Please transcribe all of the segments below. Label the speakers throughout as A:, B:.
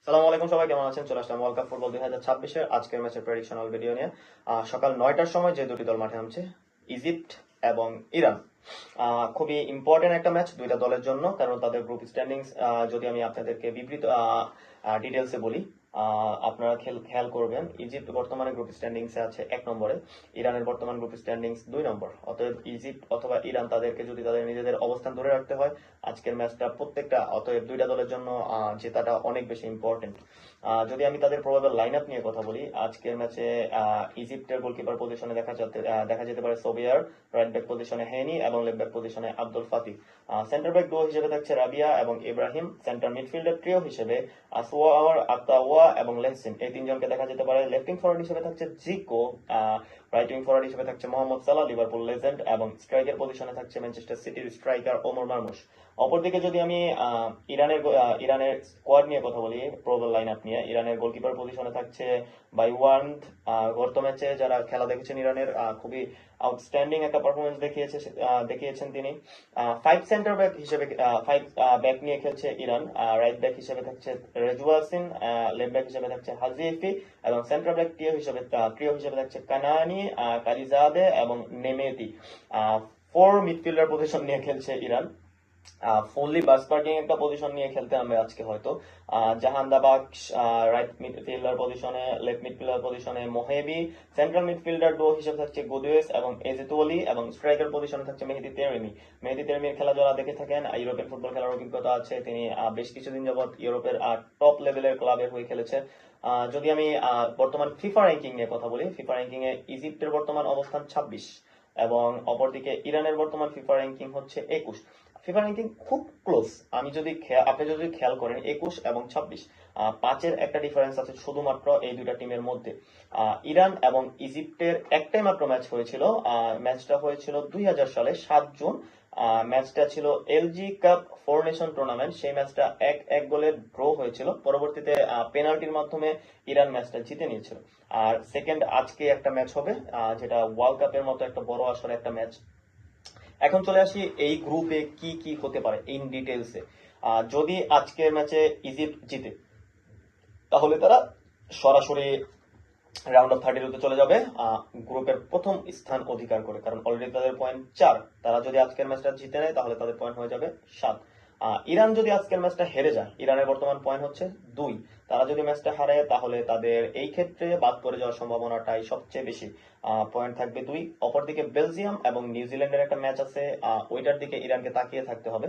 A: সালামু আলাইকুম, সবাই কেমন আছেন? চলে আসলাম ওয়ার্ল্ড কাপ ফুটবল 2026-এর আজকের ম্যাচের প্রেডিকশনাল ভিডিও নিয়ে। সকাল 9টার সময় যে দুটি দল মাঠে নামছে, ইজিপ্ট এবং ইরান। খুবই ইম্পর্টেন্ট একটা ম্যাচ দুইটা দলের জন্য, কারণ তাদের গ্রুপ স্ট্যান্ডিংস যদি আমি আপনাদেরকে বিবৃত ডিটেলসে বলি, আপনারা খেয়াল করবেন ইজিপ্ট বর্তমানে গ্রুপ স্ট্যান্ডিংসে আছে 1 নম্বরে, ইরানের বর্তমান গ্রুপ স্ট্যান্ডিংস 2 নম্বর। অতএব ইজিপ্ট অথবা ইরান তাদেরকে যদি তাদের নিজেদের অবস্থান ধরে রাখতে হয়, আজকের ম্যাচটা অতএব দুইটা দলের জন্য জেতাটা অনেক বেশি ইম্পর্টেন্ট। যদি আমি তাদের প্রবাবল লাইন আপ নিয়ে কথা বলি, আজকের ম্যাচে ইজিপ্টের গোলকিপার পজিশনে দেখা যেতে পারে সোবিয়ার, রাইট ব্যাক পজিশনে হেনি এবং লেফট ব্যাক পজিশনে Abdul Fati. Centre back duo হিসেবে থাকছে রাবিয়া এবং ইব্রাহিম। সেন্টার মিডফিল্ডার ট্রিও হিসেবে আসওয়ার, আতাওয়া এবং লেহসিন, এই তিনজনকে দেখা যেতে পারে। লেফট উইং ফরওয়ার্ড হিসেবে থাকছে জিকো, রাইট উইং ফরওয়ার্ড হিসেবে থাকছে মোহাম্মদ সালাহ, লিভারপুল লেজেন্ড, এবং স্ট্রাইকার পজিশনে থাকছে ম্যানচেস্টার সিটির স্ট্রাইকার ওমর মারমুশ। অপরদিকে যদি আমি ইরানের স্কোয়াড নিয়ে কথা বলি, প্রবাবল লাইন আপ নিয়ে, ইরানের গোলকিপার পজিশনে থাকছে বাইওয়ান্ড। গত ম্যাচে যারা খেলা দেখেছেন ইরানের, খুবই আউটস্ট্যান্ডিং একটা পারফরমেন্স দেখিয়েছেন তিনি। ফাইভ ব্যাক নিয়ে খেলছে ইরান। রাইট ব্যাক হিসেবে থাকছে রেজওয়াসিন, লেফট ব্যাক হিসেবে থাকছে হাজিফি, এবং সেন্টার ব্যাক ট্রিও হিসেবে থাকছে কানানি, কালিজাদে এবং নেমেতি। 4 মিডফিল্ডার পজিশন নিয়ে খেলছে ইরান। ফুললি বাস পার্কিং একটা পজিশন নিয়ে খেলতে নামবে আজকে হয়তো। জাহান দাবাক রাইট মিডফিল্ডার পজিশনে, লেফট মিডফিল্ডার পজিশনে মোহেবি, সেন্ট্রাল মিডফিল্ডার ডো হিসেবে থাকছে গুদুয়েস এবং এজিতুয়ালি, এবং স্ট্রাইকার পজিশনে থাকছে মেহেদি তেরমি খেলা যারা দেখে থাকেন, ইউরোপিয়ান ফুটবল খেলার অভিজ্ঞতা আছে, তিনি বেশ কিছুদিন যাবৎ ইউরোপের টপ লেভেলের ক্লাবের হয়ে খেলেছে। যদি আমি বর্তমান ফিফা র্যাঙ্কিং নিয়ে কথা বলি, ফিফা র্যাঙ্কিং এ ইজিপ্টের বর্তমান অবস্থান 26 এবং অপরদিকে ইরানের বর্তমান ফিফা র্যাঙ্কিং হচ্ছে 21। ফিফা র্যাঙ্কিং খুব ক্লোজ। আপনি যদি খেয়াল করেন 21 এবং 26, 5-এর একটা ডিফারেন্স আছে শুধুমাত্র এই দুইটা টিমের মধ্যে। ইরান এবং ইজিপ্টের একটাই মাত্র ম্যাচ হয়েছিল। ম্যাচটা হয়েছিল 2000 সালে 7 জুন। ম্যাচটা ছিল এলজি কাপ 4 নেশন টুর্নামেন্ট। সেই ম্যাচটা 1-1 গোলে ড্র হয়েছিল। পরবর্তীতে পেনাল্টির মাধ্যমে ইরান ম্যাচটা জিতে নিয়েছিল। আর সেকেন্ড আজকে একটা ম্যাচ হবে, যেটা ওয়ার্ল্ড কাপের মতো একটা বড় আসরে একটা ম্যাচ। এখন চলে আসি এই গ্রুপে কি কি হতে পারে ইন ডিটেলসে। যদি আজকের ম্যাচে ইজিপ্ট জিতে, তাহলে তারা সরাসরি রাউন্ড অফ 32-তে চলে যাবে গ্রুপের প্রথম স্থান অধিকার করে, কারণ অলরেডি তাদের পয়েন্ট 4। তারা যদি আজকের ম্যাচটা জিতে নেয়, তাহলে তাদের পয়েন্ট হয়ে যাবে 7। ইরান যদি আজকের ম্যাচটা হেরে যায়, ইরানের বর্তমান পয়েন্ট হচ্ছে 2। তারা যদি ম্যাচটা হারে, তাহলে তাদের এই ক্ষেত্রে বাদ পড়ে যাওয়ার সম্ভাবনাটাই সবচেয়ে বেশি। পয়েন্ট থাকবে 2। অপরদিকে বেলজিয়াম এবং নিউজিল্যান্ডের একটা ম্যাচ আছে, ওইটার দিকে ইরানকে তাকিয়ে থাকতে হবে।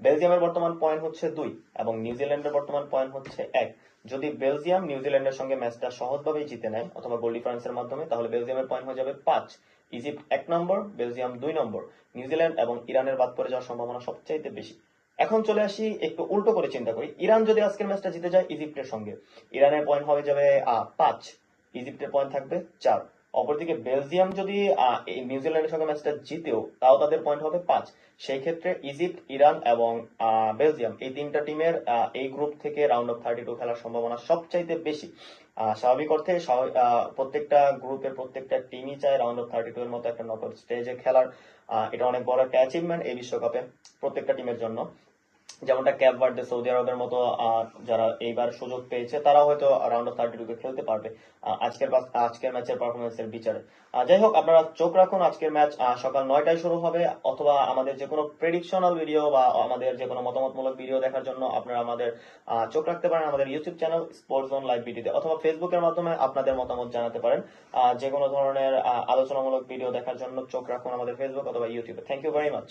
A: বেলজিয়ামের বর্তমান পয়েন্ট হচ্ছে 2 এবং নিউজিল্যান্ডের বর্তমান পয়েন্ট হচ্ছে 1। যদি বেলজিয়াম নিউজিল্যান্ডের সঙ্গে ম্যাচটা সহজভাবেই জিতে নেয় অথবা গোল ডিফারেন্সের মাধ্যমে, তাহলে বেলজিয়ামের পয়েন্ট হয়ে যাবে 5। ইজিপ্ট 1 নম্বর, বেলজিয়াম 2 নম্বর, নিউজিল্যান্ড এবং ইরানের বাদ পড়ে যাওয়ার সম্ভাবনা সবচাইতে বেশি। এখন চলে আসি, একটু উল্টো করে চিন্তা করি। ইরান যদি আজকের ম্যাচটা জিতে যায় ইজিপ্টের সঙ্গে, ইরানের পয়েন্ট হয়ে যাবে 5, ইজিপ্টের পয়েন্ট থাকবে 4। অপরদিকে বেলজিয়াম যদি নিউজিল্যান্ডের সঙ্গে ম্যাচটা জিতেও, তাও তাদের পয়েন্ট হবে 5। সেই ক্ষেত্রে ইজিপ্ট, ইরান এবং বেলজিয়াম, এই তিনটা টিমের এই গ্রুপ থেকে রাউন্ড অফ 32 খেলার সম্ভাবনা সবচাইতে বেশি। স্বাভাবিক অর্থে প্রত্যেকটা গ্রুপের প্রত্যেকটা টিমই চায় রাউন্ড অফ 32 এর মতো একটা নকআউট স্টেজে খেলার। এটা অনেক বড় একটা অ্যাচিভমেন্ট এই বিশ্বকাপে প্রত্যেকটা টিমের জন্য। যেমনটা ক্যাপ ভার্দে, সৌদি আরবের মতো যারা এইবার সুযোগ পেয়েছে, তারা হয়তো রাউন্ড অফ 32 খেলতে পারবে আজকের ম্যাচের পারফরমেন্সের বিচারে। যাই হোক, আপনারা চোখ রাখুন। আজকের ম্যাচ সকাল 9টায় শুরু হবে, অথবা আমাদের যে কোনো প্রেডিকশনাল ভিডিও বা আমাদের যে কোনো মতামতমূলক ভিডিও দেখার জন্য আপনারা আমাদের চোখ রাখতে পারেন আমাদের YouTube channel sports zone live বিডিতে, অথবা ফেসবুকের মাধ্যমে আপনাদের মতামত জানাতে পারেন। যে কোনো ধরনের আলোচনামূলক ভিডিও দেখার জন্য চোখ রাখুন আমাদের ফেসবুক অথবা ইউটিউবে। Thank you very much.